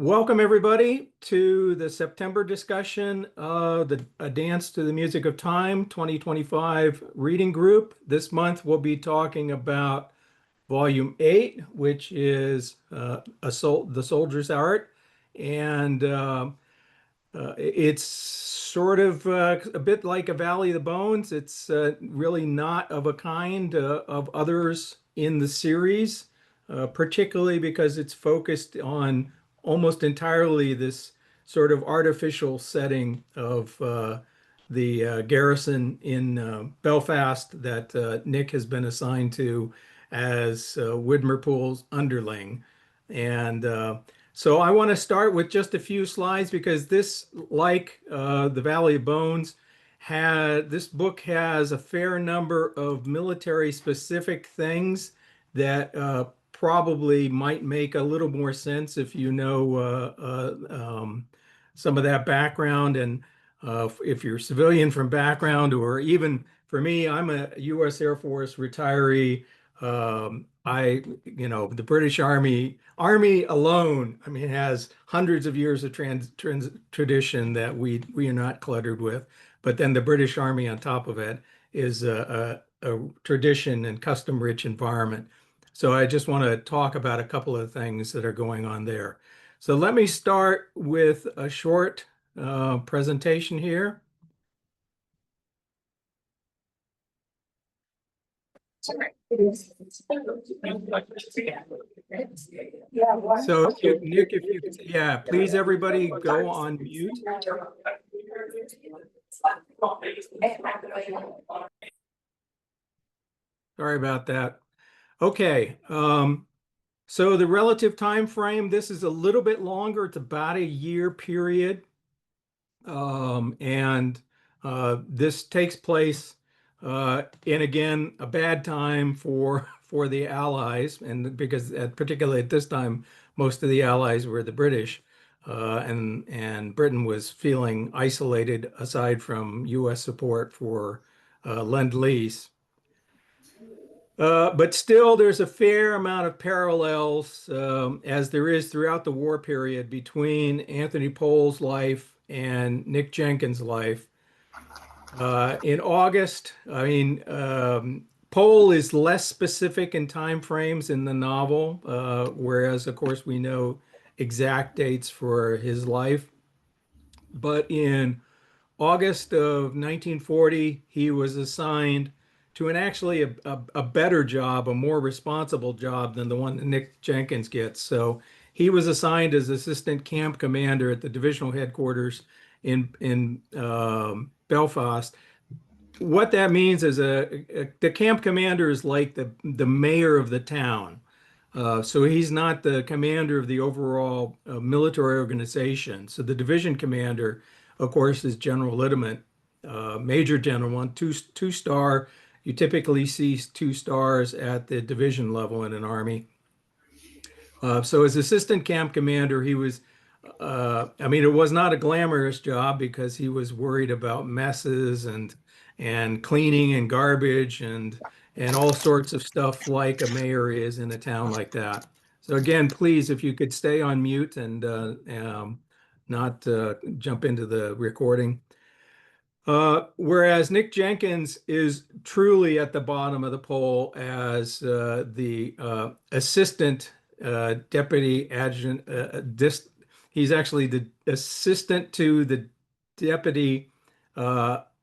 Welcome everybody to the September discussion of A Dance to the Music of Time 2025 reading group. This month we'll be talking about Volume 8, which is The Soldier's Art. And it's sort of a bit like a Valley of the Bones. It's really not of a kind of others in the series, particularly because it's focused on almost entirely this sort of artificial setting of the garrison in Belfast that Nick has been assigned to as Widmerpool's underling. And so I want to start with just a few slides because this, like the Valley of Bones, this book has a fair number of military specific things that probably might make a little more sense if you know some of that background. And if you're civilian from background, or even for me, I'm a U.S. Air Force retiree. The British Army alone, I mean, has hundreds of years of tradition that we are not cluttered with. But then the British Army on top of it is a tradition and custom-rich environment. So I just want to talk about a couple of things that are going on there. So let me start with a short presentation here. So Nick, yeah, please everybody go on mute. Sorry about that. Okay, so the relative time frame, this is a little bit longer. It's about a year period. And this takes place in, again, a bad time for the Allies, and because particularly at this time, most of the Allies were the British, and Britain was feeling isolated aside from U.S. support for Lend-Lease. But still, there's a fair amount of parallels, as there is throughout the war period, between Anthony Powell's life and Nick Jenkins' life. In August, I mean, Powell is less specific in time frames in the novel, whereas, of course, we know exact dates for his life. But in August of 1940, he was assigned to actually a better job, a more responsible job than the one that Nick Jenkins gets. So he was assigned as assistant camp commander at the divisional headquarters in Belfast. What that means is the camp commander is like the mayor of the town. So he's not the commander of the overall military organization. So the division commander, of course, is General Littman, Major General, one, two star. You typically see 2 stars at the division level in an army. So as assistant camp commander, he was, I mean, it was not a glamorous job because he was worried about messes and cleaning and garbage and all sorts of stuff like a mayor is in a town like that. So again, please, if you could stay on mute and not jump into the recording. Whereas Nick Jenkins is truly at the bottom of the poll as the assistant deputy adjutant. He's actually the assistant to the deputy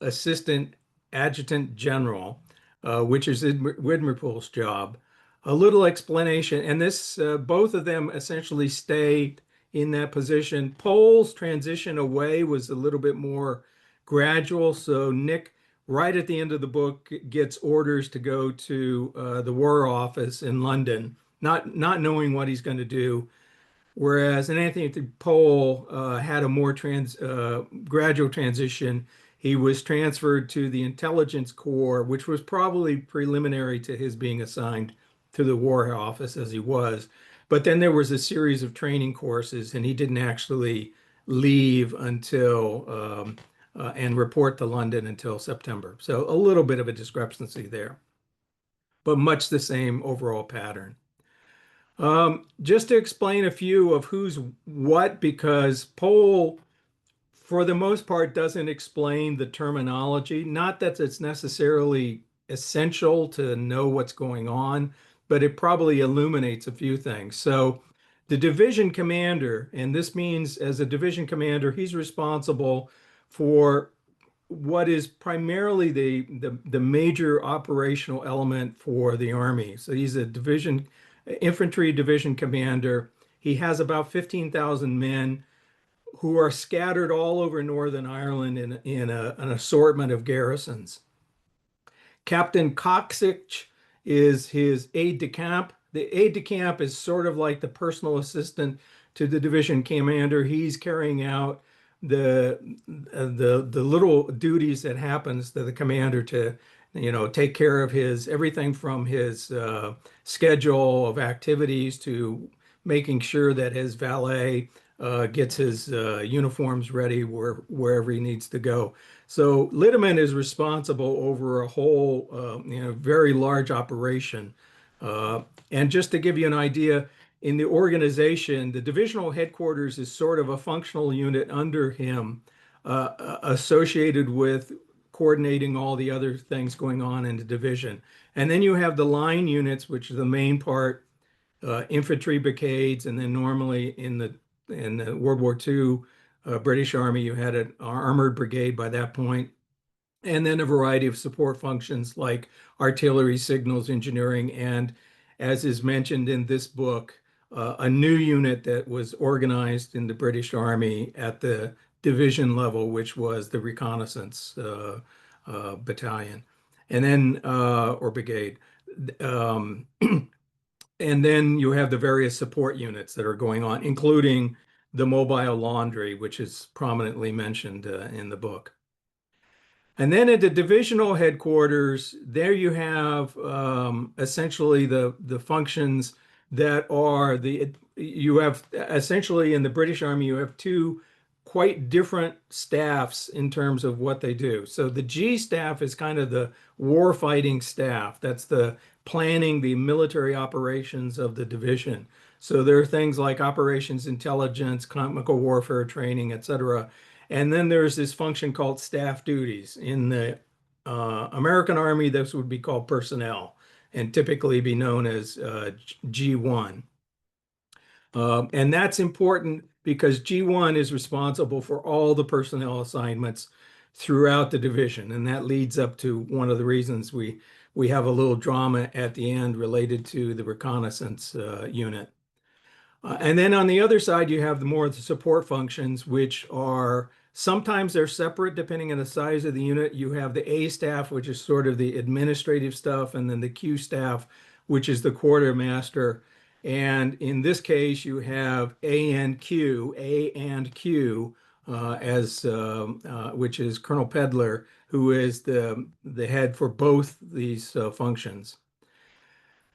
assistant adjutant general, which is Widmerpool's job. A little explanation, and this both of them essentially stayed in that position. Powell's transition away was a little bit more gradual. So Nick, right at the end of the book, gets orders to go to the War Office in London, not knowing what he's going to do. Whereas Anthony Powell had a more gradual transition. He was transferred to the Intelligence Corps, which was probably preliminary to his being assigned to the War Office as he was. But then there was a series of training courses, and he didn't actually leave until and report to London until September. So a little bit of a discrepancy there, but much the same overall pattern. Just to explain a few of who's what, because Pohl, for the most part, doesn't explain the terminology. Not that it's necessarily essential to know what's going on, but it probably illuminates a few things. So, the division commander, and this means as a division commander, he's responsible for what is primarily the major operational element for the Army. So he's a division infantry division commander. He has about 15,000 men who are scattered all over Northern Ireland in an assortment of garrisons. Captain Coxich is his aide de camp. The aide de camp is sort of like the personal assistant to the division commander. He's carrying out the the little duties that happens to the commander to, take care of his everything from his schedule of activities to making sure that his valet gets his uniforms ready wherever he needs to go. So Litterman is responsible over a whole, very large operation. And just to give you an idea, in the organization, the divisional headquarters is sort of a functional unit under him, associated with coordinating all the other things going on in the division. And then you have the line units, which are the main part, infantry brigades, and then normally in the World War II British Army, you had an armored brigade by that point, and then a variety of support functions like artillery, signals, engineering, and as is mentioned in this book, a new unit that was organized in the British Army at the division level, which was the reconnaissance battalion, and then or brigade. Um, and then you have the various support units that are going on, including the mobile laundry, which is prominently mentioned in the book. And then at the divisional headquarters, there you have essentially the functions that are you have essentially in the British Army, you have two quite different staffs in terms of what they do. So the G staff is kind of the war fighting staff. That's the planning the military operations of the division. So there are things like operations intelligence, chemical warfare training, et cetera. And then there's this function called staff duties. In the American Army, this would be called personnel and typically be known as G1. And that's important because G1 is responsible for all the personnel assignments throughout the division. And that leads up to one of the reasons we have a little drama at the end related to the reconnaissance unit. And then on the other side, you have the more the support functions, which are sometimes they're separate depending on the size of the unit. You have the A staff, which is sort of the administrative stuff, and then the Q staff, which is the quartermaster. And in this case, you have A and Q, which is Colonel Pedler, who is the head for both these functions.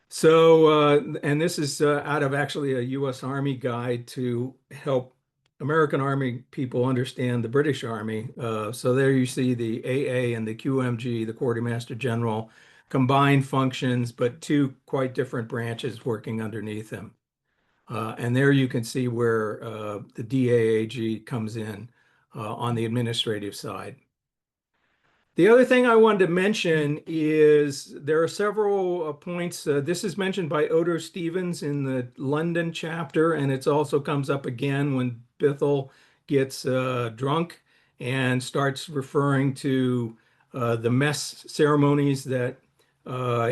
So, and this is out of actually a U.S. Army guide to help American Army people understand the British Army. So there you see the AA and the QMG, the Quartermaster General, combined functions, but two quite different branches working underneath them. And there you can see where the DAAG comes in on the administrative side. The other thing I wanted to mention is there are several points. This is mentioned by Odo Stevens in the London chapter, and it also comes up again when Bithell gets drunk and starts referring to the mess ceremonies that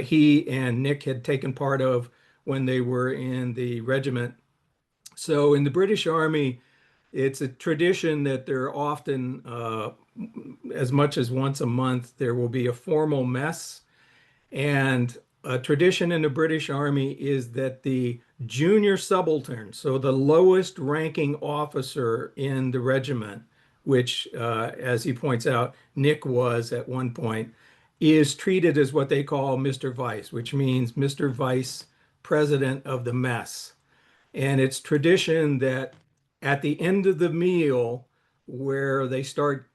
he and Nick had taken part of when they were in the regiment. So in the British Army, it's a tradition that there are often, as much as once a month, there will be a formal mess. And a tradition in the British Army is that the junior subaltern, so the lowest ranking officer in the regiment, which, as he points out, Nick was at one point, is treated as what they call Mr. Vice, which means Mr. Vice President of the mess. And it's tradition that at the end of the meal, where they start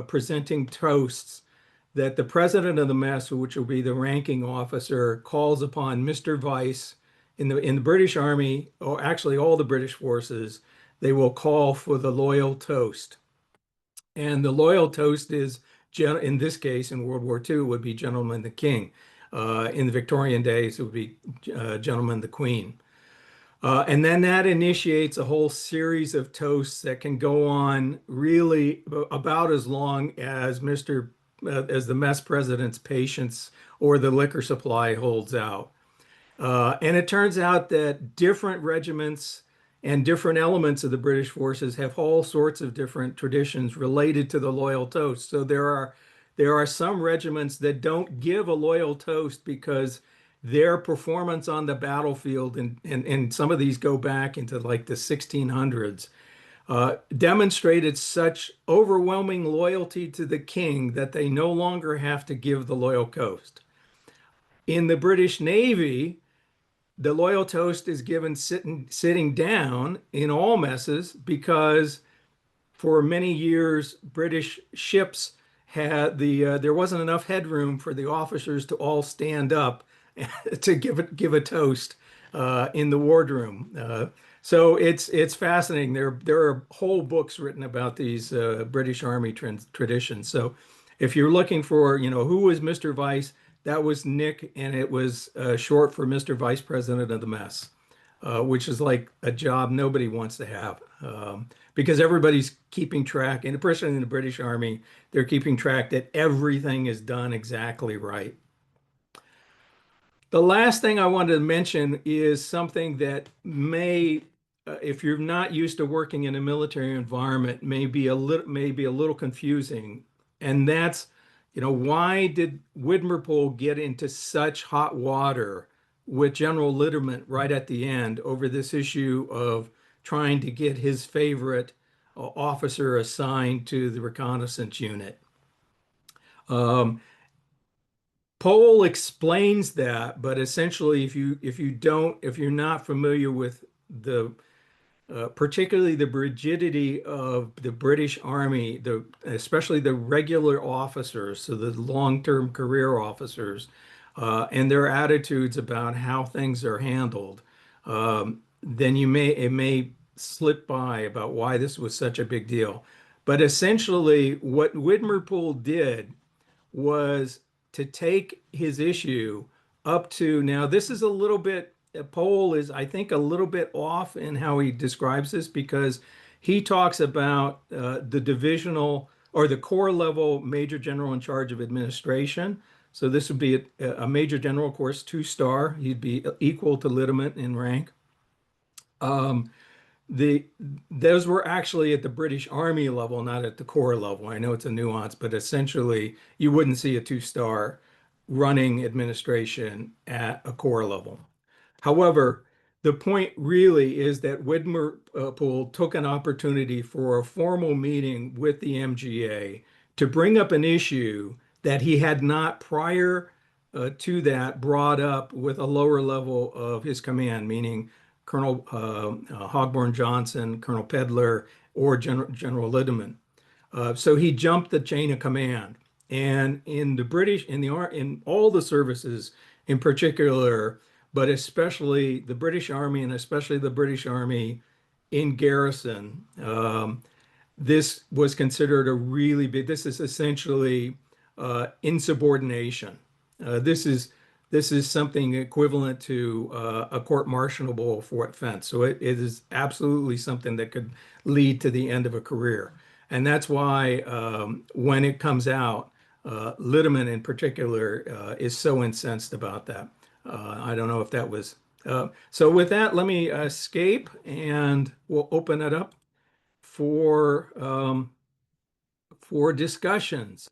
presenting toasts, that the president of the mess, which will be the ranking officer, calls upon Mr. Vice in the British Army, or actually all the British forces, they will call for the loyal toast. And the loyal toast is, in this case, in World War II, would be Gentleman the King. In the Victorian days, it would be Gentleman the Queen. And then that initiates a whole series of toasts that can go on really about as long as as the mess president's patience or the liquor supply holds out. And it turns out that different regiments and different elements of the British forces have all sorts of different traditions related to the loyal toast. So there are some regiments that don't give a loyal toast because their performance on the battlefield, and some of these go back into like the 1600s, demonstrated such overwhelming loyalty to the king that they no longer have to give the loyal toast. In the British Navy, the loyal toast is given sitting down in all messes because for many years British ships had there wasn't enough headroom for the officers to all stand up to give a toast in the wardroom. So it's fascinating. There are whole books written about these British Army traditions. So if you're looking for, who was Mr. Vice, that was Nick, and it was short for Mr. Vice President of the Mess, which is like a job nobody wants to have, because everybody's keeping track, and especially in the British Army, they're keeping track that everything is done exactly right. The last thing I wanted to mention is something that if you're not used to working in a military environment, may be a little confusing. And that's, why did Widmerpool get into such hot water with General Litterman right at the end over this issue of trying to get his favorite officer assigned to the reconnaissance unit? Um, Pohl explains that, but essentially, if you're not familiar with the particularly the rigidity of the British Army, especially the regular officers, so the long-term career officers, and their attitudes about how things are handled, then it may slip by about why this was such a big deal. But essentially, what Widmerpool did was to take his issue up to now. This is a little bit, Pohl is, I think, a little bit off in how he describes this because he talks about the divisional or the corps level major general in charge of administration. So this would be a major general, of course, 2-star. He'd be equal to Lieutenant in rank. Um, the those were actually at the British Army level, not at the Corps level. I know it's a nuance, but essentially you wouldn't see a 2-star running administration at a Corps level. However, the point really is that Widmerpool took an opportunity for a formal meeting with the MGA to bring up an issue that he had not prior to that brought up with a lower level of his command, meaning Colonel Hogborn Johnson, Colonel Pedler, or General Lideman. So he jumped the chain of command. And in the British, in all the services in particular, but especially the British Army and especially the British Army in garrison, this was considered a really big, this is essentially insubordination. This is something equivalent to a court-martialable for offense. So it is absolutely something that could lead to the end of a career. And that's why when it comes out, Lideman in particular is so incensed about that. I don't know if that was. So with that, let me escape and we'll open it up for discussions.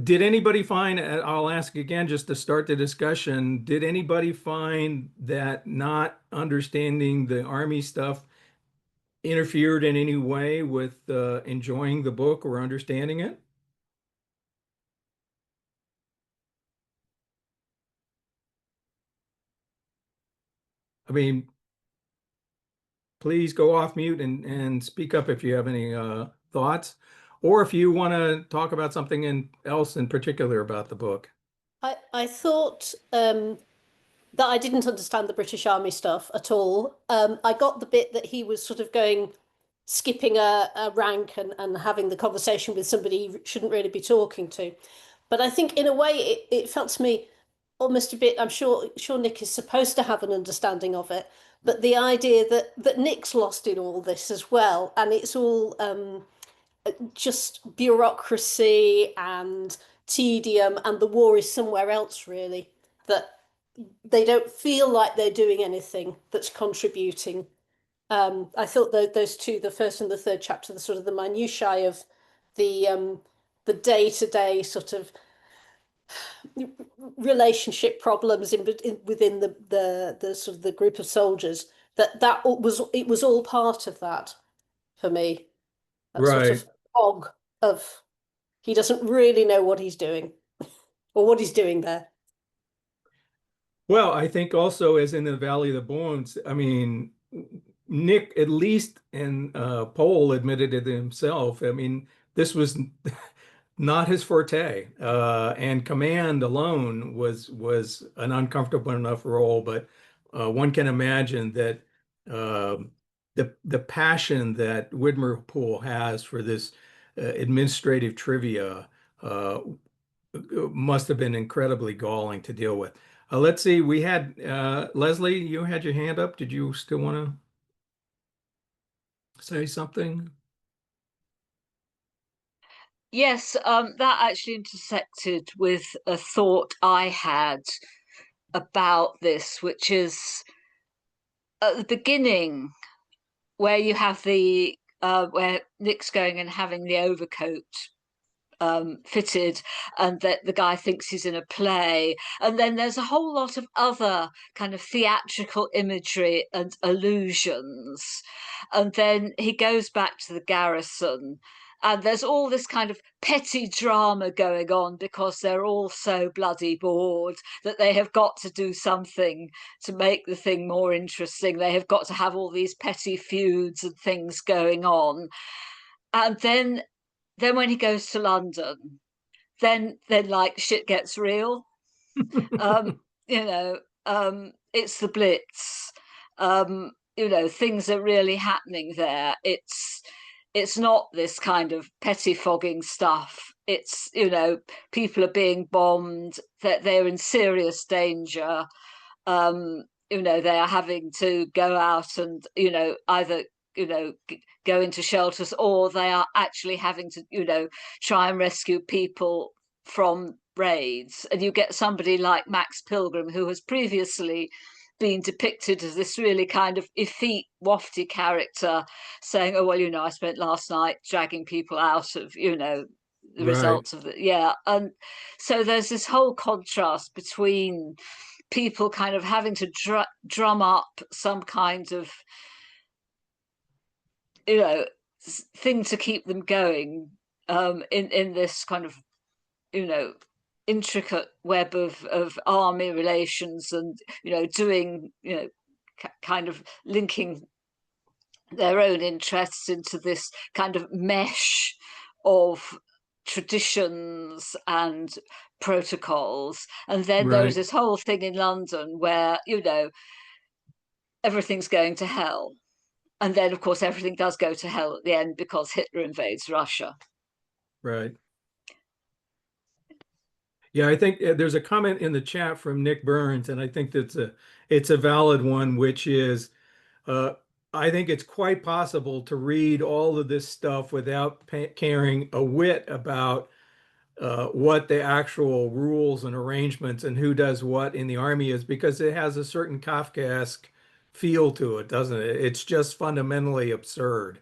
Did anybody find, I'll ask again just to start the discussion, did anybody find that not understanding the Army stuff interfered in any way with enjoying the book or understanding it? I mean, please go off mute and speak up if you have any thoughts, or if you want to talk about something else in particular about the book. I thought that I didn't understand the British Army stuff at all. I got the bit that he was sort of going, skipping a rank and having the conversation with somebody he shouldn't really be talking to. But I think in a way it felt to me almost a bit, I'm sure Nick is supposed to have an understanding of it, but the idea that Nick's lost in all this as well, and it's all just bureaucracy and tedium, and the war is somewhere else, really, that they don't feel like they're doing anything that's contributing. I thought those two, the first and the third chapter, the sort of the minutiae of the day-to-day sort of relationship problems within the sort of the group of soldiers, it was all part of that for me. That sort Right. of fog of he doesn't really know what he's doing or what he's doing there. Well, I think also as in the Valley of the Bones, I mean, Nick, at least, and Powell admitted it himself. I mean, this was not his forte, and command alone was an uncomfortable enough role. But one can imagine that uh, the passion that Widmer has for this administrative trivia must have been incredibly galling to deal with. Let's see, we had Leslie, you had your hand up. Did you still want to say something? Yes, that actually intersected with a thought I had about this, which is at the beginning where you have the where Nick's going and having the overcoat fitted, and that the guy thinks he's in a play. And then there's a whole lot of other kind of theatrical imagery and allusions. And then he goes back to the garrison. And there's all this kind of petty drama going on because they're all so bloody bored that they have got to do something to make the thing more interesting. They have got to have all these petty feuds and things going on. And then when he goes to London, then like shit gets real. Um, you know, it's the Blitz. Things are really happening there. It's not this kind of pettifogging stuff. It's, people are being bombed, that they're in serious danger. They are having to go out and, either go into shelters, or they are actually having to try and rescue people from raids. And you get somebody like Max Pilgrim, who has previously been depicted as this really kind of effete, wafty character, saying, oh well, I spent last night dragging people out of the Right. results of the, yeah. And so there's this whole contrast between people kind of having to drum up some kind of thing to keep them going, in this kind of intricate web of army relations, and doing kind of linking their own interests into this kind of mesh of traditions and protocols. And then there is Right. this whole thing in London where everything's going to hell. And then, of course, everything does go to hell at the end because Hitler invades Russia. Right. Yeah, I think there's a comment in the chat from Nick Burns, and I think it's a valid one, which is uh, I think it's quite possible to read all of this stuff without caring a whit about what the actual rules and arrangements and who does what in the army is, because it has a certain Kafkaesque feel to it, doesn't it? It's just fundamentally absurd.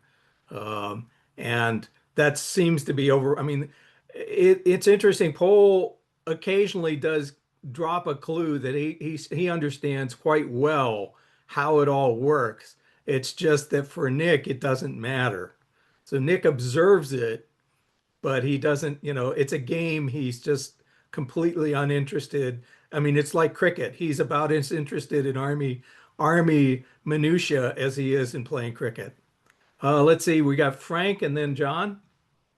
And that seems to be over. I mean, it's interesting. Pohl occasionally does drop a clue that he understands quite well how it all works. It's just that for Nick, it doesn't matter. So Nick observes it, but he doesn't, it's a game. He's just completely uninterested. I mean, it's like cricket. He's about as interested in army minutia as he is in playing cricket. Let's see, we got Frank and then John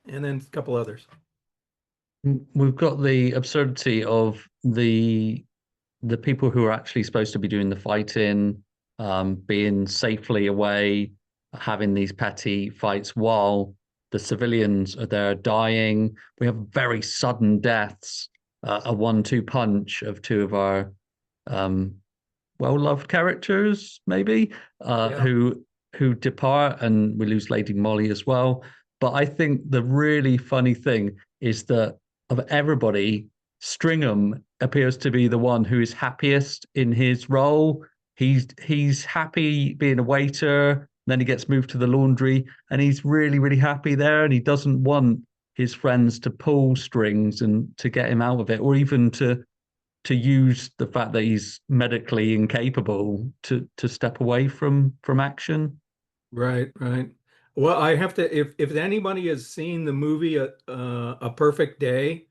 and then a couple others. We've got the absurdity of the the people who are actually supposed to be doing the fighting, being safely away, having these petty fights while the civilians are there dying. We have very sudden deaths, a 1-2 punch of two of our well-loved characters, maybe, Yeah. who depart, and we lose Lady Molly as well. But I think the really funny thing is that of everybody, Stringham appears to be the one who is happiest in his role. He's happy being a waiter, then he gets moved to the laundry, and he's really, really happy there, and he doesn't want his friends to pull strings and to get him out of it, or even to use the fact that he's medically incapable to step away from action. Right, right. Well, I have to, if anybody has seen the movie A Perfect Day,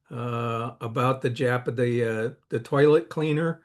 about the toilet cleaner,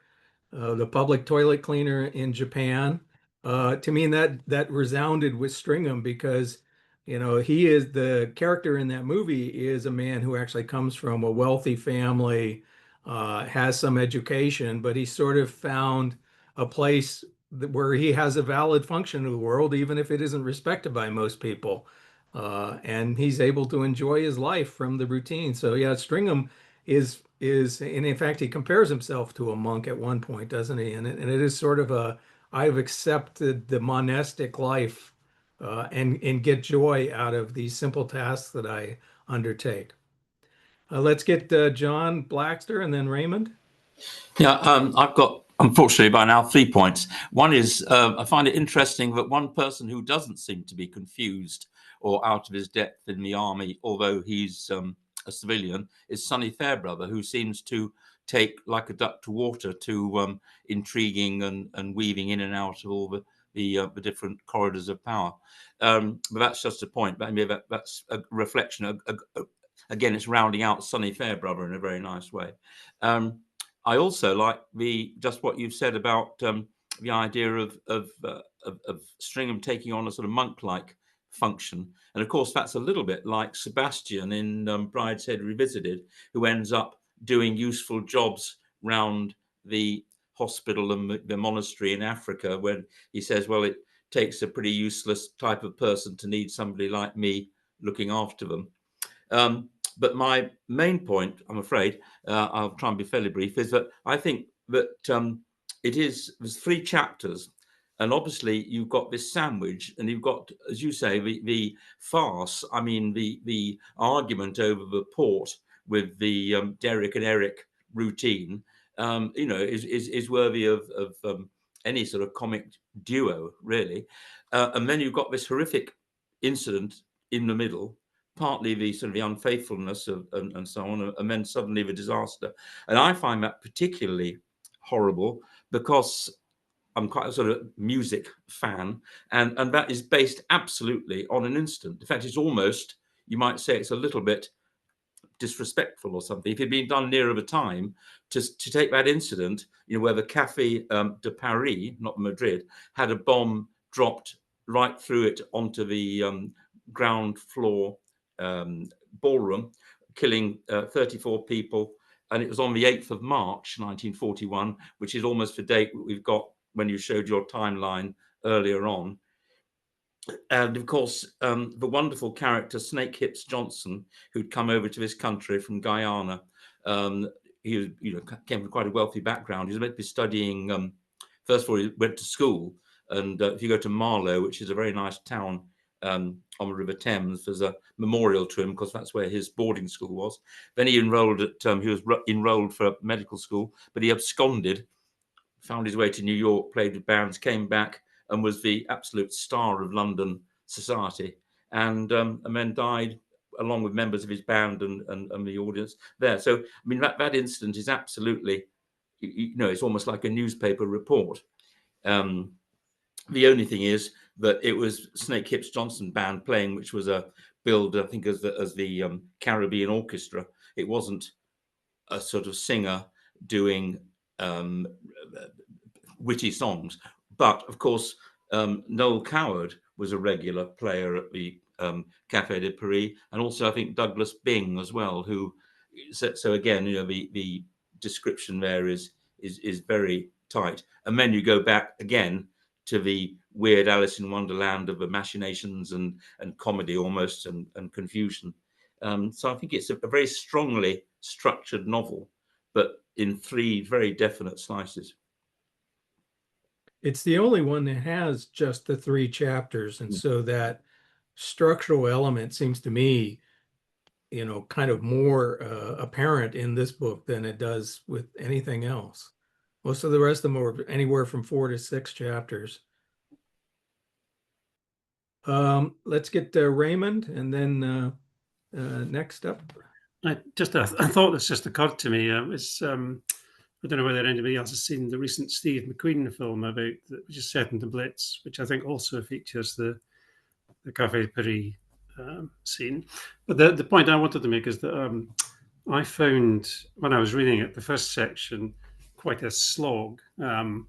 the public toilet cleaner in Japan, to me that resounded with Stringham, because he is the character in that movie is a man who actually comes from a wealthy family, has some education, but he sort of found a place where he has a valid function in the world, even if it isn't respected by most people. And he's able to enjoy his life from the routine. So yeah, Stringham and in fact, he compares himself to a monk at one point, doesn't he? And it is sort of I've accepted the monastic life, and get joy out of these simple tasks that I undertake. Let's get John Blackster and then Raymond. Yeah, I've got, unfortunately, by now 3 points. One is I find it interesting that one person who doesn't seem to be confused or out of his depth in the army, although he's a civilian, is Sonny Fairbrother, who seems to take like a duck to water to intriguing and weaving in and out of all the different corridors of power. But that's just a point. But maybe that's a reflection. Again, it's rounding out Sonny Fairbrother in a very nice way. I also like just what you've said about the idea of Stringham taking on a sort of monk-like function, and of course that's a little bit like Sebastian in Brideshead Revisited, who ends up doing useful jobs round the hospital and the monastery in Africa, when he says, "Well, it takes a pretty useless type of person to need somebody like me looking after them." But my main point, I'm afraid, I'll try and be fairly brief, is that I think that there's 3 chapters, and obviously you've got this sandwich, and you've got, as you say, the farce. I mean, the argument over the port with the Derek and Eric routine, is worthy of any sort of comic duo, really. And then you've got this horrific incident in the middle, partly the sort of the unfaithfulness of and so on, and then suddenly the disaster. And I find that particularly horrible because I'm quite a sort of music fan, and that is based absolutely on an incident. In fact, it's almost, you might say, it's a little bit disrespectful or something if it had been done nearer the time to take that incident, where the Café de Paris, not Madrid, had a bomb dropped right through it onto the ground floor ballroom, killing 34 people. And it was on the 8th of March, 1941, which is almost the date we've got when you showed your timeline earlier on. And of course, the wonderful character Snake Hips Johnson, who'd come over to this country from Guyana. He came from quite a wealthy background. He was meant to be studying. First of all, he went to school, and if you go to Marlow, which is a very nice town on the River Thames, there's a memorial to him because that's where his boarding school was. Then he enrolled he was enrolled for medical school, but he absconded, found his way to New York, played with bands, came back, and was the absolute star of London society, and then died along with members of his band and the audience there. So, I mean, that incident is absolutely, it's almost like a newspaper report. The only thing is that it was Snake Hips Johnson band playing, which was billed, I think, as the Caribbean Orchestra. It wasn't a sort of singer doing witty songs. But of course, Noel Coward was a regular player at the Café de Paris, and also I think Douglas Byng as well. So again, the description there is is very tight. And then you go back again to the weird Alice in Wonderland of the machinations and comedy almost and confusion. So I think it's a very strongly structured novel, but in 3 very definite slices. It's the only one that has just the 3 chapters, and so that structural element seems to me, kind of more apparent in this book than it does with anything else. Most of the rest of them are anywhere from 4 to 6 chapters. Let's get Raymond, and then next up. I thought this just occurred to me. I don't know whether anybody else has seen the recent Steve McQueen film which is set in the Blitz, which I think also features the Café Paris scene. But the point I wanted to make is that I found, when I was reading it, the first section quite a slog, and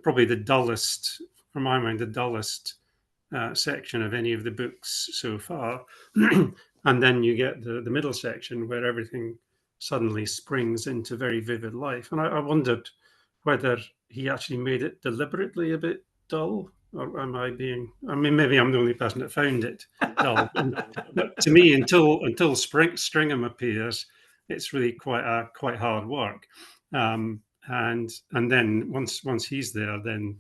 probably the dullest, from my mind, the dullest section of any of the books so far. And then you get the middle section where everything suddenly springs into very vivid life. And I wondered whether he actually made it deliberately a bit dull, or am I maybe I'm the only person that found it dull. But to me, until Stringham appears, it's really quite hard work. And then once he's there, then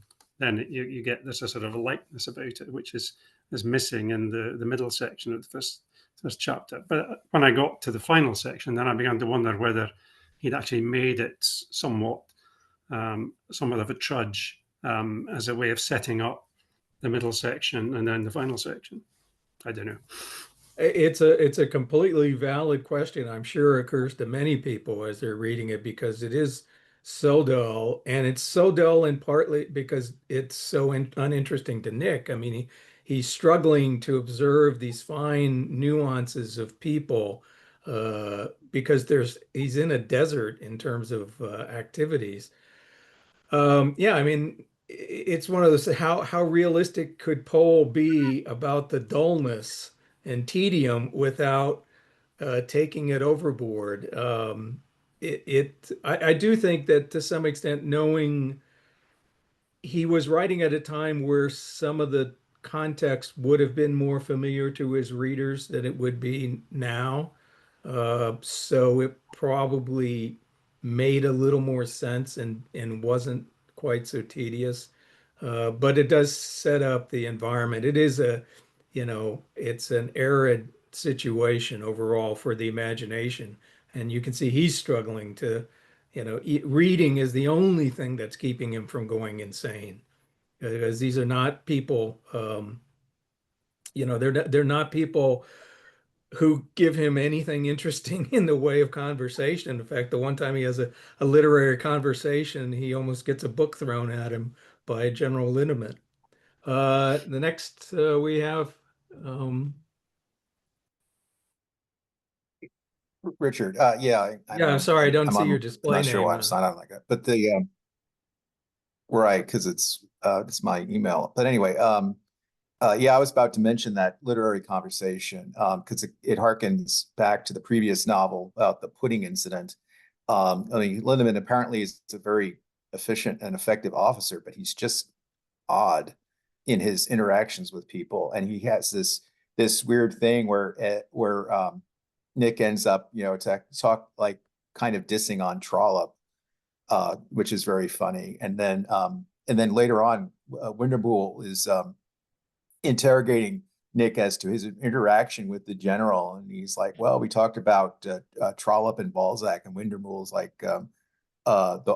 you get this a sort of a lightness about it, which is missing in the middle section of the first chapter. But when I got to the final section, then I began to wonder whether he'd actually made it somewhat of a trudge as a way of setting up the middle section and then the final section. I don't know. It's a completely valid question. I'm sure occurs to many people as they're reading it, because it is so dull, and it's so dull in partly because it's so uninteresting to Nick. I mean, he's struggling to observe these fine nuances of people because he's in a desert in terms of activities. Yeah, I mean, it's one of those, how realistic could Pohl be about the dullness and tedium without taking it overboard? I do think that to some extent, knowing he was writing at a time where some of the context would have been more familiar to his readers than it would be now. So it probably made a little more sense and wasn't quite so tedious. But it does set up the environment. It is it's an arid situation overall for the imagination. And you can see he's struggling to, reading is the only thing that's keeping him from going insane. Because these are not people, they're not people who give him anything interesting in the way of conversation. In fact, the one time he has a literary conversation, he almost gets a book thrown at him by General Lindemann. The next we have Richard. I'm sorry, I don't see your display I'm not sure name. why I'm signed out like that, but right, because it's my email. But anyway, I was about to mention that literary conversation because it harkens back to the previous novel about the pudding incident. I mean, Lindemann apparently is a very efficient and effective officer, but he's just odd in his interactions with people, and he has this weird thing where Nick ends up, to talk like kind of dissing on Trollope, which is very funny, and then later on, Winterbourne is interrogating Nick as to his interaction with the general, and he's like, "Well, we talked about Trollope and Balzac," and Winterbourne's like, "The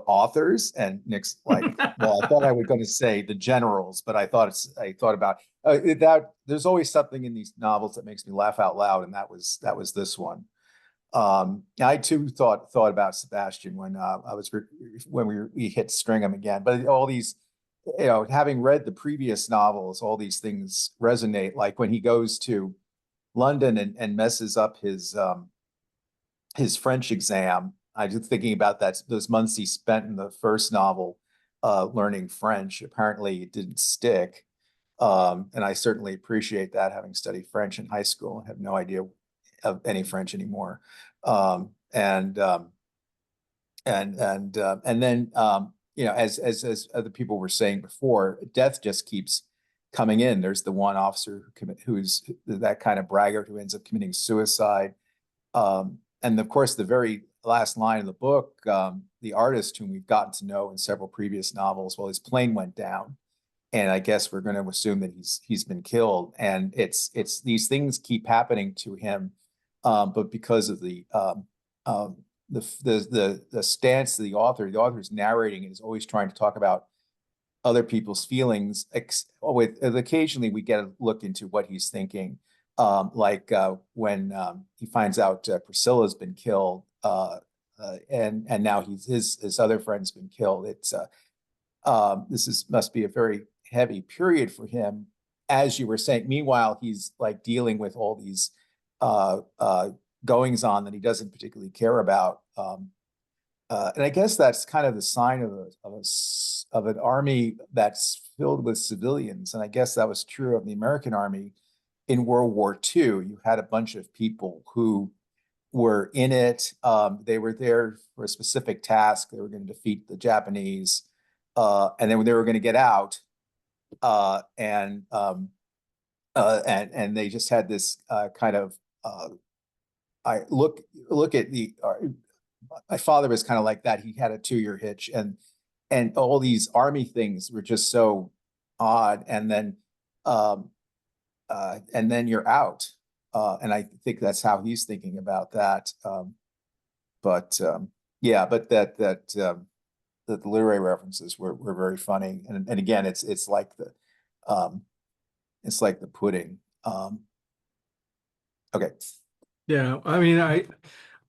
authors," and Nick's like, "Well, I thought I was going to say the generals, but I thought about that." There's always something in these novels that makes me laugh out loud, and that was this one. I too thought about Sebastian when we hit Stringham again, but all these. Having read the previous novels, all these things resonate. Like when he goes to London and messes up his French exam. I was thinking about those months he spent in the first novel learning French. Apparently, it didn't stick, and I certainly appreciate that, having studied French in high school and have no idea of any French anymore. and then as other people were saying before, death just keeps coming in. There's the one officer who's that kind of braggart who ends up committing suicide. And of course, the very last line of the book, the artist whom we've gotten to know in several previous novels, well, his plane went down, and I guess we're going to assume that he's been killed. And it's these things keep happening to him, but because of the stance of the author's narrating and is always trying to talk about other people's feelings. With occasionally we get a look into what he's thinking, like when he finds out Priscilla's been killed, and now his other friend's been killed. It's must be a very heavy period for him, as you were saying. Meanwhile, he's like dealing with all these goings on that he doesn't particularly care about. And I guess that's kind of the sign of an army that's filled with civilians. And I guess that was true of the American army in World War II. You had a bunch of people who were in it. They were there for a specific task. They were going to defeat the Japanese, and then they were going to get out. And they just had this kind of. I look at my father was kind of like that. He had a 2-year hitch, and all these army things were just so odd. And then you're out. And I think that's how he's thinking about that. But the literary references were very funny. And again, it's like the pudding. Okay. Yeah, I mean,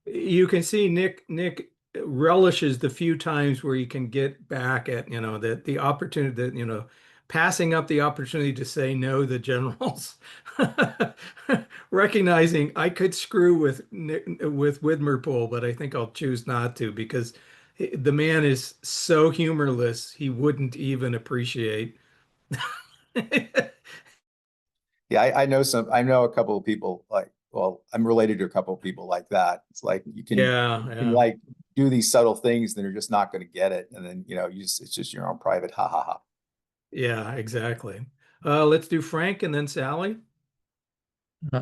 you can see Nick relishes the few times where he can get back at, that the opportunity that, passing up the opportunity to say no to the generals, recognizing I could screw with Widmerpool, but I think I'll choose not to, because the man is so humorless, he wouldn't even appreciate. Yeah, I know a couple of people I'm related to a couple of people like that. It's like you can like do these subtle things, then you're just not going to get it. And then, it's just your own private ha ha ha. Yeah, exactly. Let's do Frank and then Sally.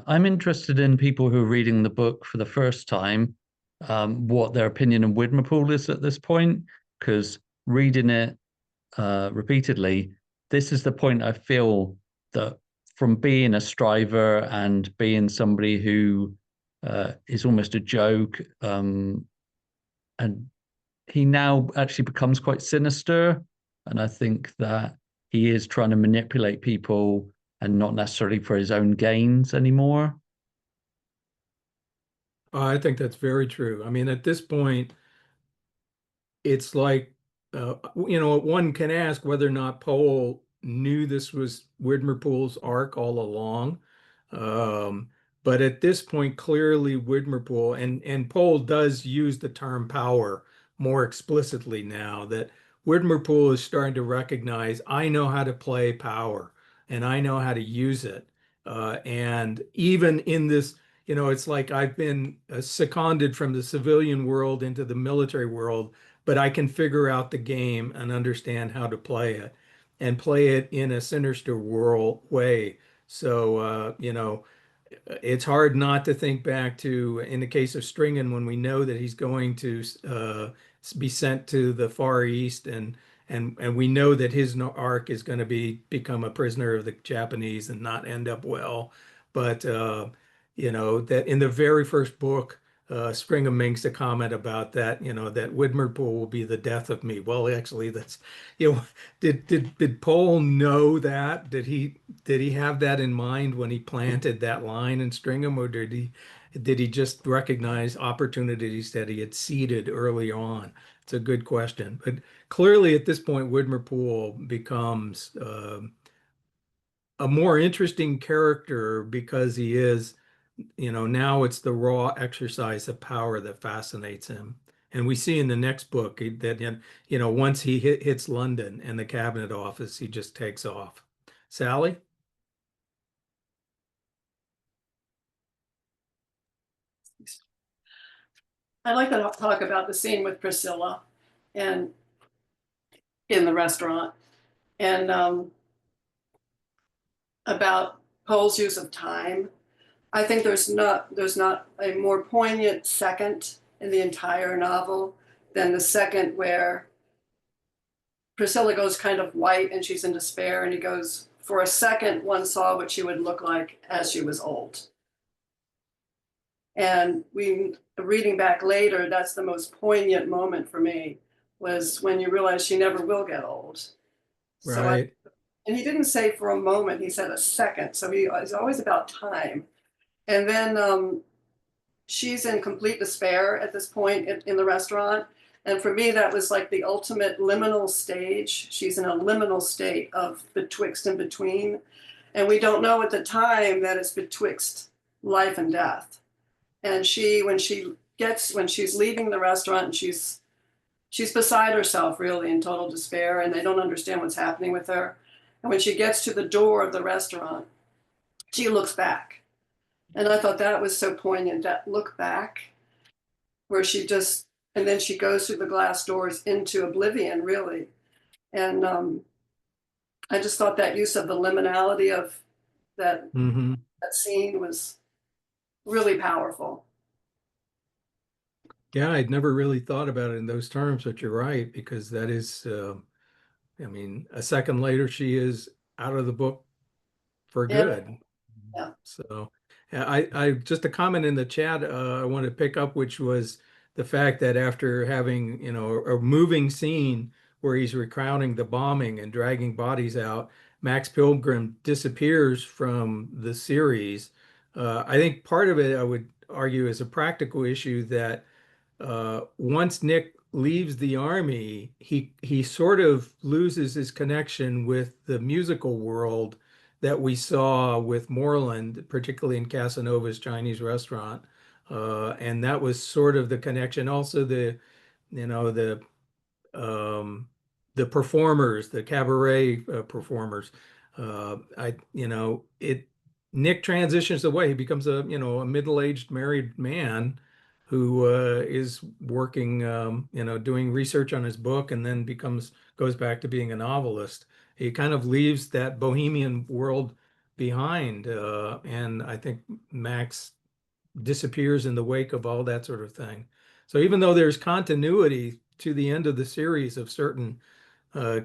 I'm interested in people who are reading the book for the first time, what their opinion on Widmerpool is at this point, because reading it repeatedly, this is the point I feel that from being a striver and being somebody who is almost a joke, and he now actually becomes quite sinister. And I think that he is trying to manipulate people and not necessarily for his own gains anymore. I think that's very true. I mean, at this point, it's like, one can ask whether or not Powell knew this was Widmerpool's arc all along. But at this point, clearly Widmerpool and Powell does use the term power more explicitly now, that Widmerpool is starting to recognize, I know how to play power and I know how to use it. And even in this, it's like I've been seconded from the civilian world into the military world, but I can figure out the game and understand how to play it and play it in a sinister way. So, it's hard not to think back to, in the case of Stringham, when we know that he's going to be sent to the Far East, and we know that his arc is going to become a prisoner of the Japanese and not end up well. But that in the very first book, Stringham makes a comment about that, that Widmerpool will be the death of me. Well, actually, that's, did Powell know that? Did he have that in mind when he planted that line in Stringham, or did he just recognize opportunities that he had seeded early on? It's a good question, but clearly at this point, Widmerpool becomes a more interesting character because he is. Now it's the raw exercise of power that fascinates him. And we see in the next book that, once he hits London and the cabinet office, he just takes off. Sally? I'd like to talk about the scene with Priscilla and in the restaurant, and about Pohl's use of time. I think there's not a more poignant second in the entire novel than the second where Priscilla goes kind of white and she's in despair, and he goes, "For a second, one saw what she would look like as she was old." And reading back later, that's the most poignant moment for me, was when you realize she never will get old. Right. And he didn't say for a moment, he said a second. So he's always about time. And then she's in complete despair at this point in the restaurant. And for me, that was like the ultimate liminal stage. She's in a liminal state of betwixt and between. And we don't know at the time that it's betwixt life and death. And when she's leaving the restaurant, and she's beside herself, really, in total despair, and they don't understand what's happening with her. And when she gets to the door of the restaurant, she looks back. And I thought that was so poignant, that look back, where and then she goes through the glass doors into oblivion, really. And I just thought that use of the liminality of that scene was really powerful. Yeah, I'd never really thought about it in those terms, but you're right, because that is, I mean, a second later, she is out of the book for Yeah. good. Yeah. So I just a comment in the chat I wanted to pick up, which was the fact that after having, you know, a moving scene where he's recounting the bombing and dragging bodies out, Max Pilgrim disappears from the series. I think part of it, I would argue, is a practical issue that once Nick leaves the army, he sort of loses his connection with the musical world that we saw with Moreland, particularly in Casanova's Chinese restaurant. And that was sort of the connection. Also, you know, the performers, the cabaret performers. Nick transitions away. He becomes a middle-aged married man who is working, doing research on his book, and then goes back to being a novelist. He kind of leaves that bohemian world behind, and I think Max disappears in the wake of all that sort of thing. So even though there's continuity to the end of the series of certain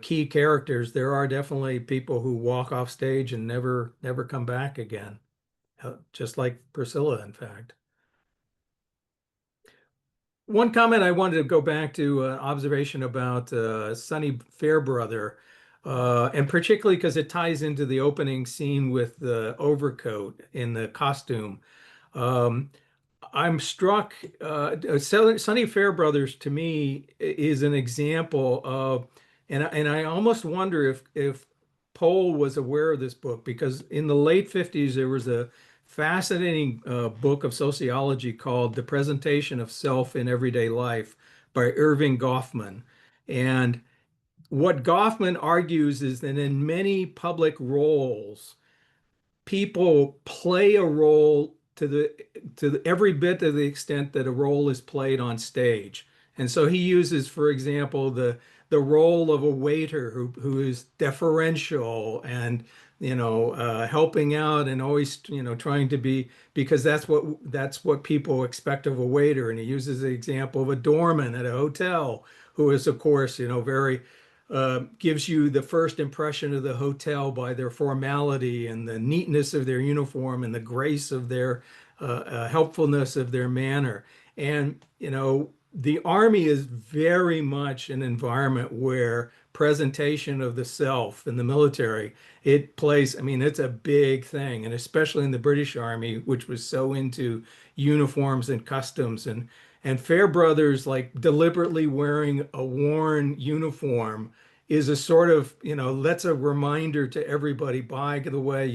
key characters, there are definitely people who walk off stage and never come back again, just like Priscilla, in fact. One comment I wanted to go back to, observation about Sonny Fairbrother, and particularly because it ties into the opening scene with the overcoat in the costume. I'm struck, Sonny Fairbrothers to me is an example of, and I almost wonder if Pohl was aware of this book, because in the late 50s there was a fascinating book of sociology called The Presentation of Self in Everyday Life by Irving Goffman. And what Goffman argues is that in many public roles, people play a role to every bit to the extent that a role is played on stage. And so he uses, for example, the role of a waiter who is deferential and helping out and always trying to be, because that's what people expect of a waiter. And he uses the example of a doorman at a hotel who is, of course, very gives you the first impression of the hotel by their formality and the neatness of their uniform and the grace of their helpfulness of their manner. And, the army is very much an environment where presentation of the self in the military, it plays, I mean, it's a big thing. And especially in the British Army, which was so into uniforms and customs, and Fairbrothers, like deliberately wearing a worn uniform is a sort of, that's a reminder to everybody, by the way,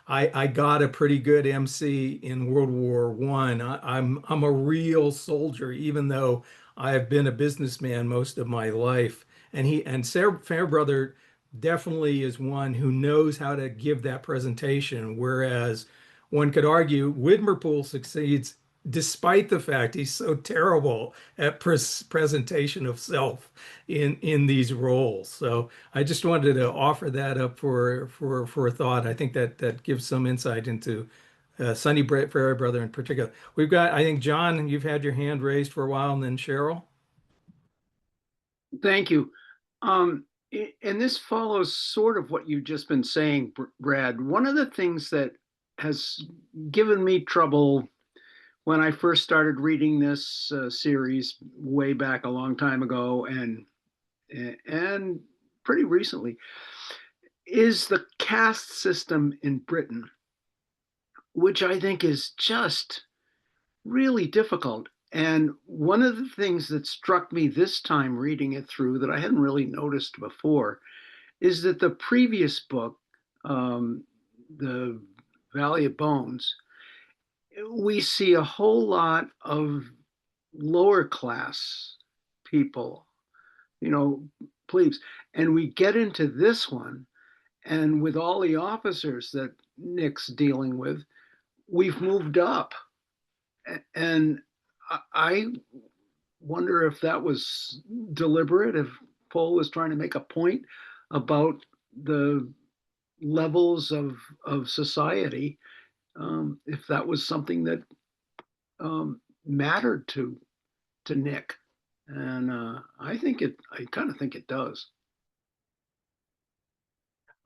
I got a pretty good MC in World War One. I'm a real soldier, even though I have been a businessman most of my life. And Fairbrother definitely is one who knows how to give that presentation, whereas one could argue Widmerpool succeeds despite the fact he's so terrible at presentation of self in these roles. So I just wanted to offer that up for a thought. I think that that gives some insight into Sonny Fairbrother in particular. We've got, I think, John, you've had your hand raised for a while, and then Cheryl. Thank you. And this follows sort of what you've just been saying, Brad. One of the things that has given me trouble when I first started reading this series way back a long time ago, and pretty recently, is the caste system in Britain, which I think is just really difficult. And one of the things that struck me this time reading it through that I hadn't really noticed before is that the previous book, The Valley of Bones, we see a whole lot of lower class people, plebes. And we get into this one, and with all the officers that Nick's dealing with, we've moved up. And I wonder if that was deliberate, if Paul was trying to make a point about the levels of society, if that was something that mattered to Nick. And I kind of think it does.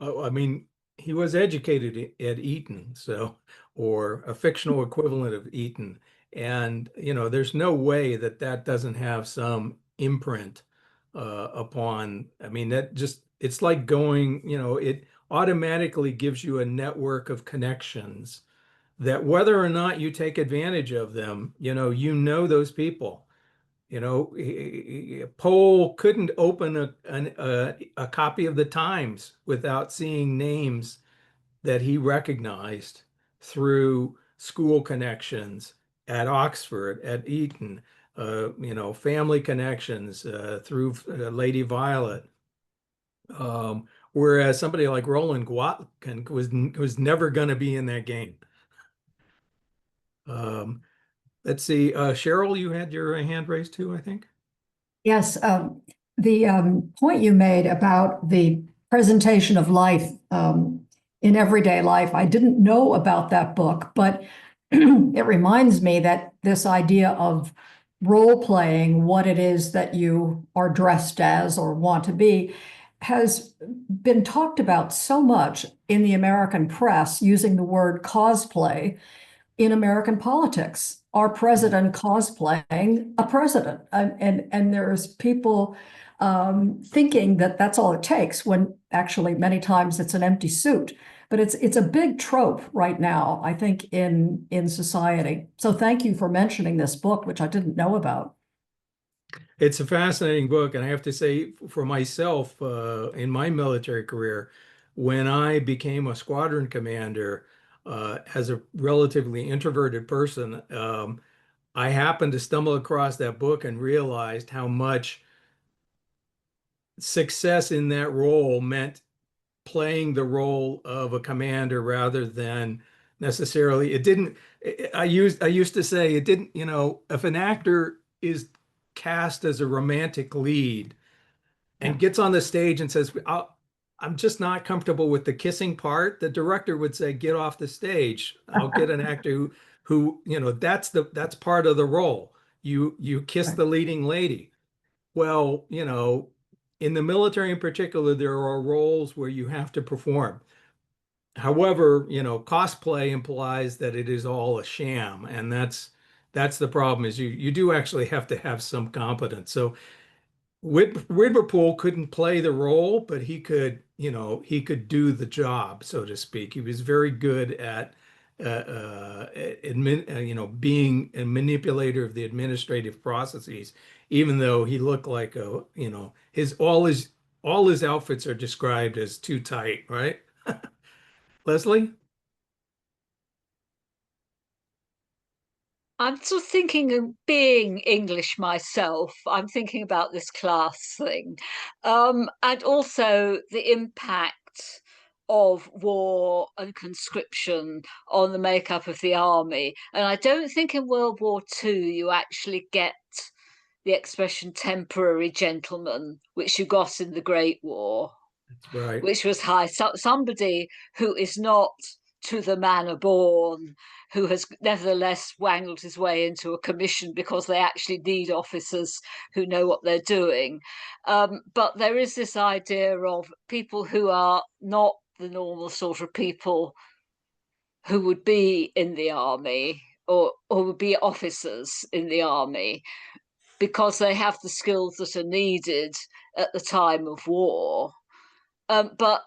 Oh, I mean, he was educated at Eton, so, or a fictional equivalent of Eton. And, there's no way that that doesn't have some imprint upon, I mean, that just, it's like going, it automatically gives you a network of connections that whether or not you take advantage of them, those people. Pohl couldn't open a copy of the Times without seeing names that he recognized through school connections at Oxford, at Eton, family connections through Lady Violet. Whereas somebody like Roland Gwatkin was never going to be in that game. Let's see, Cheryl, you had your hand raised too, I think. Yes, the point you made about the presentation of life in everyday life, I didn't know about that book, but it reminds me that this idea of role playing what it is that you are dressed as or want to be has been talked about so much in the American press, using the word cosplay in American politics. Our president cosplaying a president, and there's people thinking that that's all it takes, when actually many times it's an empty suit. But it's a big trope right now, I think, in society. So thank you for mentioning this book, which I didn't know about. It's a fascinating book, and I have to say, for myself, in my military career, when I became a squadron commander, as a relatively introverted person, I happened to stumble across that book and realized how much success in that role meant playing the role of a commander rather than necessarily, it didn't, I used to say it didn't, if an actor is cast as a romantic lead and gets on the stage and says, I'm just not comfortable with the kissing part, the director would say, get off the stage. I'll get an actor who, that's part of the role. You kiss the leading lady. Well, in the military in particular, there are roles where you have to perform. However, cosplay implies that it is all a sham, and that's the problem, is you do actually have to have some competence. So Widmerpool couldn't play the role, but he could do the job, so to speak. He was very good at being a manipulator of the administrative processes, even though he looked like all his outfits are described as too tight, right? Leslie? I'm sort of thinking of being English myself. I'm thinking about this class thing, and also the impact of war and conscription on the makeup of the army. And I don't think in World War II you actually get the expression temporary gentleman, which you got in the Great War. That's right. Which was somebody who is not to the manor born, who has nevertheless wangled his way into a commission because they actually need officers who know what they're doing. But there is this idea of people who are not the normal sort of people who would be in the army or would be officers in the army, because they have the skills that are needed at the time of war. But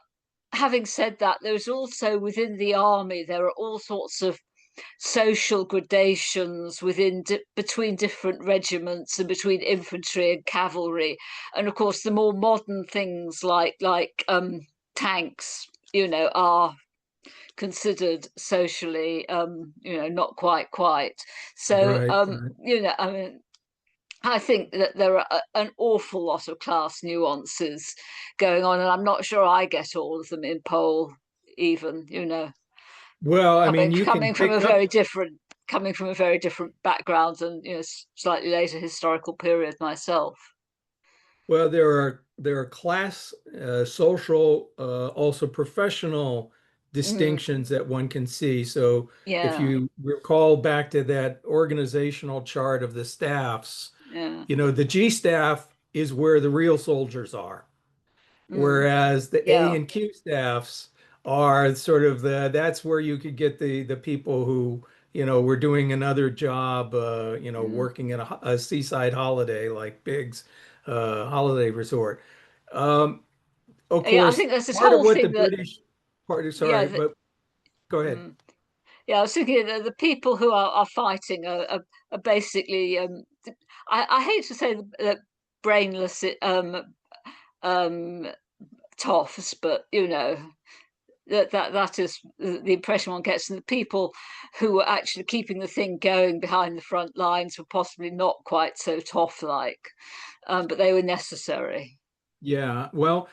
having said that, there's also within the army, there are all sorts of social gradations between different regiments and between infantry and cavalry. And of course, the more modern things like tanks, are considered socially, not quite. So, Right. I mean, I think that there are an awful lot of class nuances going on, and I'm not sure I get all of them in Powell, even, Well, I mean, you can coming from a pick up. very different background and slightly later historical period myself. Well, there are class, social, also professional distinctions that one can see. So if Yeah, you recall back to that organizational chart of the staffs, yeah, the G staff is where the real soldiers are, whereas the A yeah, and Q staffs are sort of that's where you could get the people who, were doing another job, working at a seaside holiday like Biggs holiday resort. Um, of yeah. I course, think there's this part of whole what the thing that, British part, yeah, sorry, but go ahead. Yeah, I was thinking that the people who are fighting are basically, I hate to say that brainless toffs, but that is the impression one gets. And the people who were actually keeping the thing going behind the front lines were possibly not quite so toff-like, but they were necessary. Yeah, well,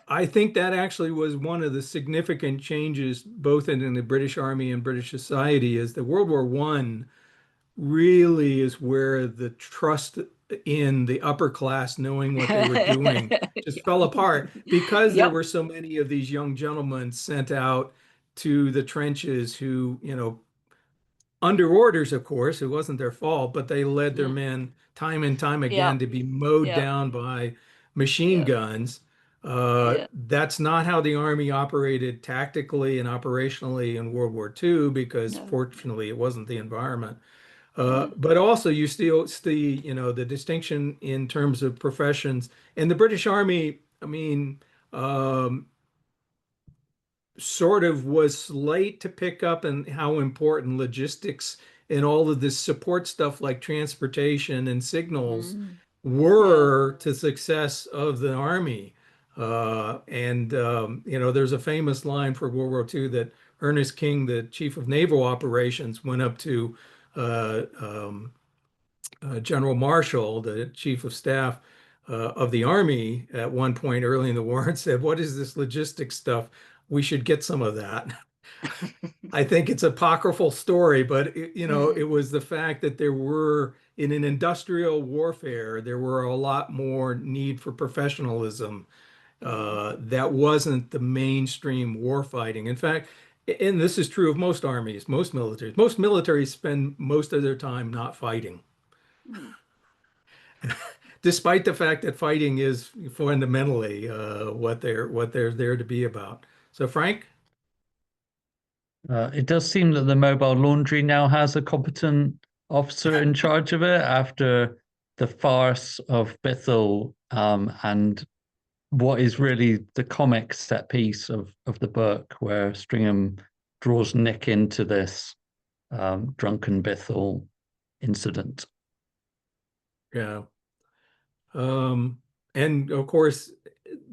I think that actually was one of the significant changes both in the British Army and British society is that World War One really is where the trust in the upper class knowing what they were doing just fell apart because there Yep. were so many of these young gentlemen sent out to the trenches who, under orders, of course, it wasn't their fault, but they led their Mm. men time and time again Yep. to be mowed Yep. down by machine Yep. guns. Yeah. That's not how the Army operated tactically and operationally in World War II, because No. fortunately it wasn't the environment. Mm. But also you still see, the distinction in terms of professions. And the British Army, I mean, sort of was late to pick up and how important logistics and all of this support stuff like transportation and signals Mm. Yeah. were to success of the army. There's a famous line for World War II that Ernest King, the chief of naval operations, went up to General Marshall, the chief of staff of the army, at one point early in the war and said, "What is this logistics stuff? We should get some of that." I think it's an apocryphal story, but it was the fact that there were, in an industrial warfare, there were a lot more need for professionalism. That wasn't the mainstream war fighting. In fact, and this is true of most armies, most militaries. Most militaries spend most of their time not fighting, Mm. despite the fact that fighting is fundamentally what they're there to be about. So, Frank? It does seem that the mobile laundry now has a competent officer in charge of it after the farce of Bithell, and what is really the comic set piece of the book, where Stringham draws Nick into this drunken Bithell incident. Yeah. And of course,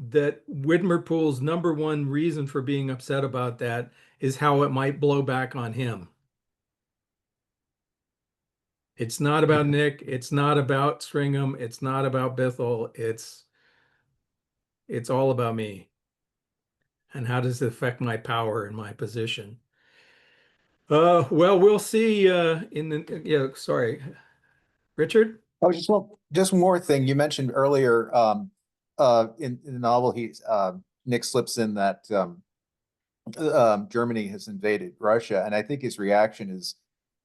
that Widmerpool's number one reason for being upset about that is how it might blow back on him. It's not about Nick. It's not about Stringham. It's not about Bithell. It's all about me. and how does it affect my power and my position? Well, we'll see in the, yeah, sorry, Richard? Oh, just one more thing. You mentioned earlier, in the novel, Nick slips in that, Germany has invaded Russia, and I think his reaction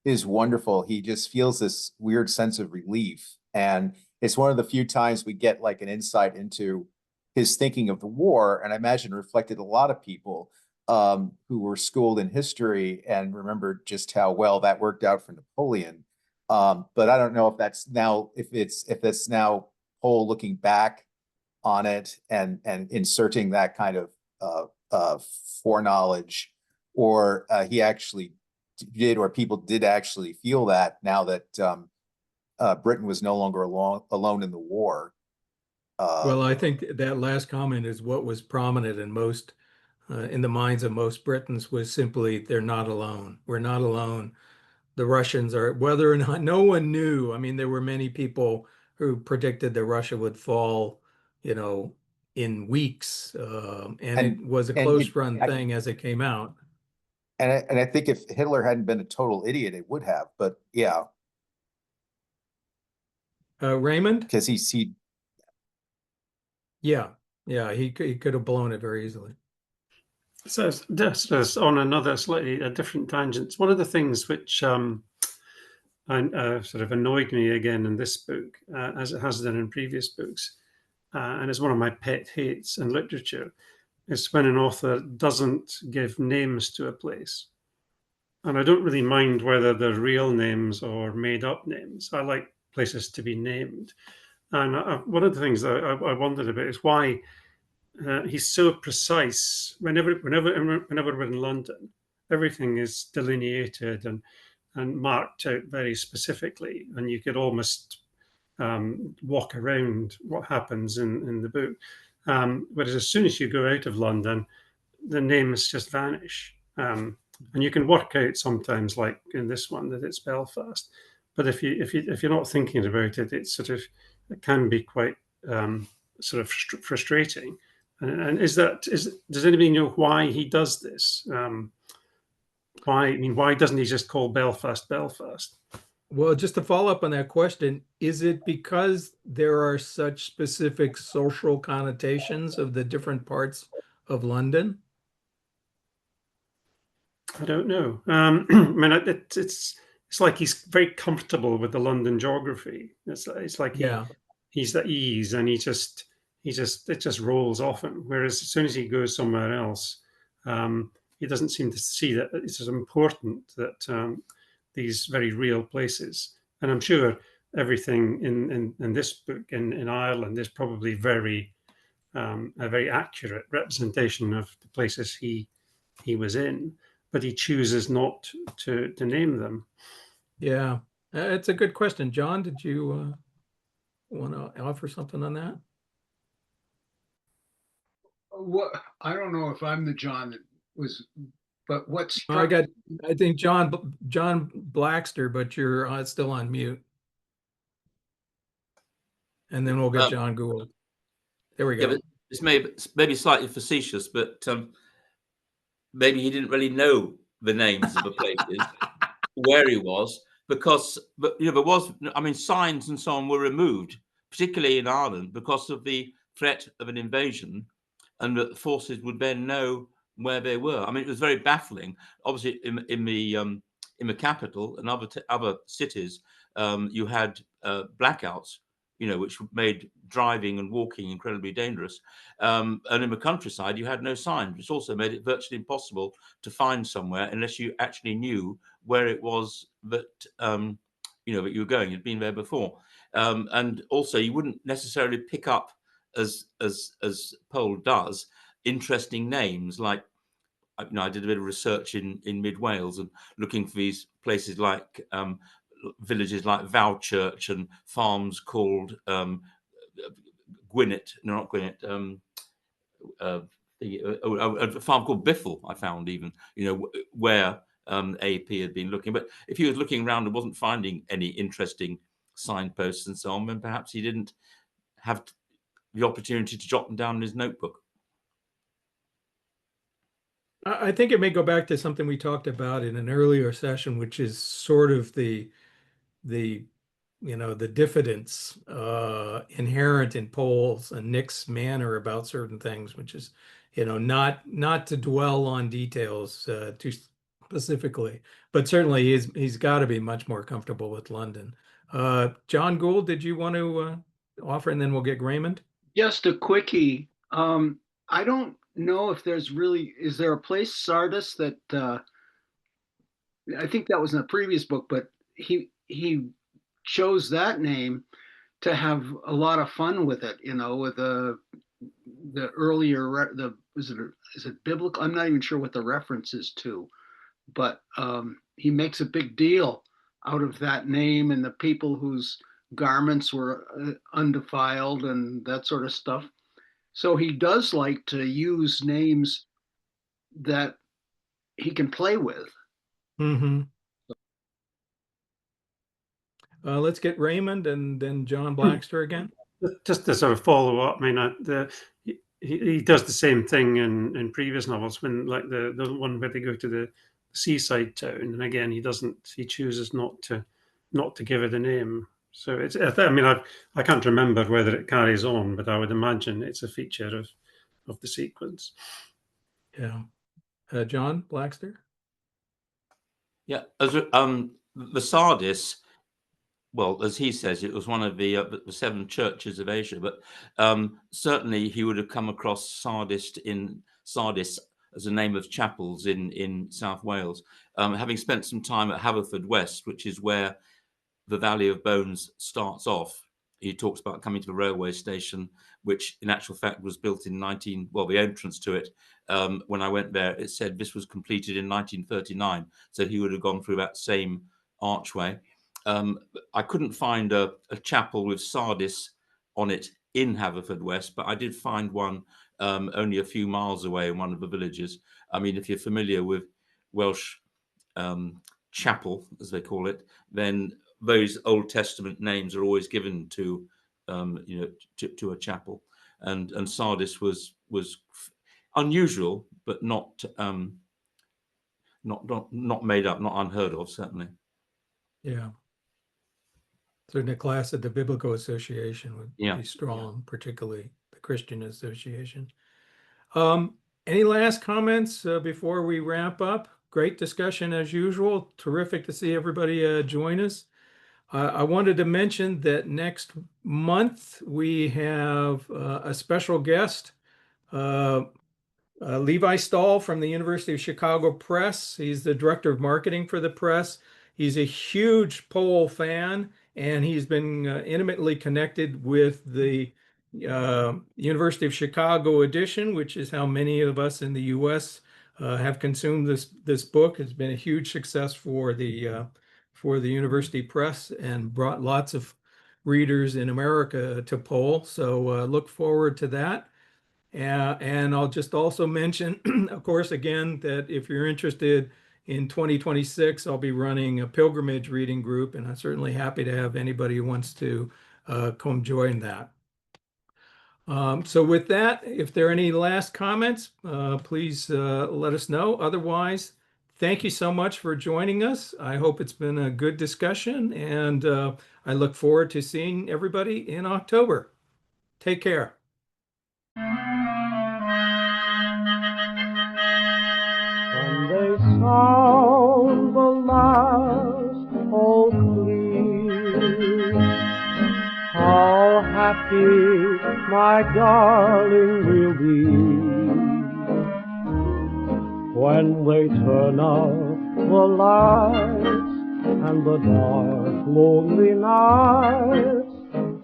is wonderful. He just feels this weird sense of relief, and it's one of the few times we get like an insight into his thinking of the war, and I imagine reflected a lot of people who were schooled in history and remembered just how well that worked out for Napoleon. But I don't know if that's now if that's now Pohl looking back on it and inserting that kind of foreknowledge, or he actually did, or people did actually feel that now that Britain was no longer alone in the war. Well, I think that last comment is what was prominent in the minds of most Britons, was simply, they're not alone. We're not alone. The Russians are, whether or not, no one knew. I mean, there were many people who predicted that Russia would fall, in weeks. And it was a close run thing as it came out. And I think if Hitler hadn't been a total idiot, it would have. But yeah, Raymond? because he Yeah, he could have blown it very easily. So just on another slightly a different tangent, one of the things which sort of annoyed me again in this book, as it has done in previous books, and it's one of my pet hates in literature, is when an author doesn't give names to a place. And I don't really mind whether they're real names or made up names. I like places to be named. And one of the things that I wondered about is why he's so precise. Whenever we're in London, everything is delineated and marked out very specifically, and you could almost walk around what happens in the book. Whereas as soon as you go out of London, the names just vanish. And you can work out sometimes, like in this one, that it's Belfast. But if you're not thinking about it, it can be quite sort of frustrating. And does anybody know why he does this? Why doesn't he just call Belfast Belfast? Well, just to follow up on that question, is it because there are such specific social connotations of the different parts of London? I don't know. I mean, it's like he's very comfortable with the London geography. It's like he's at ease, and it just rolls off him. Whereas as soon as he goes somewhere else, he doesn't seem to see that it's as important that these very real places. And I'm sure everything in this book in Ireland is probably a very accurate representation of the places he was in, but he chooses not to name them. Yeah, it's a good question. John, did you want to offer something on that? What, I don't know if I'm the John that was, but what struck I think John Blackster, but you're still on mute. And then we'll get John Gould. There we go. Yeah, but it's maybe slightly facetious, but maybe he didn't really know the names of the places where he was, because signs and so on were removed, particularly in Ireland, because of the threat of an invasion, and that the forces would then know where they were. I mean, it was very baffling. Obviously, in the capital and other cities, you had blackouts, which made driving and walking incredibly dangerous. And in the countryside, you had no signs, which also made it virtually impossible to find somewhere unless you actually knew where it was that that you were going. You'd been there before, and also you wouldn't necessarily pick up, as Powell does, interesting names. Like, I did a bit of research in mid Wales and looking for these places like villages like Vowchurch and farms called Gwynedd, no, not Gwynedd, a farm called Biffle, I found, even, where AP had been looking. But if he was looking around and wasn't finding any interesting signposts and so on, then perhaps he didn't have the opportunity to jot them down in his notebook. I think it may go back to something we talked about in an earlier session, which is sort of the the diffidence inherent in Pohl's and Nick's manner about certain things, which is not to dwell on details too specifically, but certainly he's got to be much more comfortable with London. John Gould, did you want to offer, and then we'll get Raymond? Just a quickie. I don't know if is there a place, Sardis, that I think that was in a previous book, but he chose that name to have a lot of fun with it, with the earlier, is it biblical? I'm not even sure what the reference is to, but he makes a big deal out of that name and the people whose garments were undefiled and that sort of stuff. So he does like to use names that he can play with. Mm-hmm. Let's get Raymond and then John Blackster again. Just to sort of follow up, I mean, he does the same thing in previous novels, when like the one where they go to the seaside town, and again he chooses not to give it a name. So I mean, I can't remember whether it carries on, but I would imagine it's a feature of the sequence. Yeah. John Blackster? Yeah, the Sardis, well, as he says, it was one of the 7 churches of Asia, but certainly he would have come across Sardis as a name of chapels in South Wales. Having spent some time at Haverfordwest, which is where the Valley of Bones starts off, he talks about coming to the railway station, which in actual fact was built in the entrance to it, when I went there, it said this was completed in 1939. So he would have gone through that same archway. I couldn't find a chapel with Sardis on it in Haverfordwest, but I did find one only a few miles away in one of the villages. I mean, if you're familiar with Welsh chapel, as they call it, then those Old Testament names are always given to to a chapel, and Sardis was unusual, but not made up, not unheard of, certainly. Yeah. Certainly a class that the Biblical Association would be strong, particularly the Christian Association. Any last comments before we wrap up? Great discussion as usual. Terrific to see everybody join us. I wanted to mention that next month we have a special guest, Levi Stahl from the University of Chicago Press. He's the director of marketing for the press. He's a huge Pohl fan, and he's been intimately connected with the University of Chicago edition, which is how many of us in the U.S. Have consumed this book. It's been a huge success for the University Press and brought lots of readers in America to Pohl. So look forward to that. And I'll just also mention, of course, again, that if you're interested in 2026, I'll be running a pilgrimage reading group, and I'm certainly happy to have anybody who wants to come join that. So with that, if there are any last comments, please let us know. Otherwise, thank you so much for joining us. I hope it's been a good discussion, and I look forward to seeing everybody in October. Take care. When they sound the last all clear, how happy my darling will be. When they turn out the lights and the dark lonely nights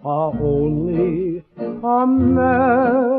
are only a memory.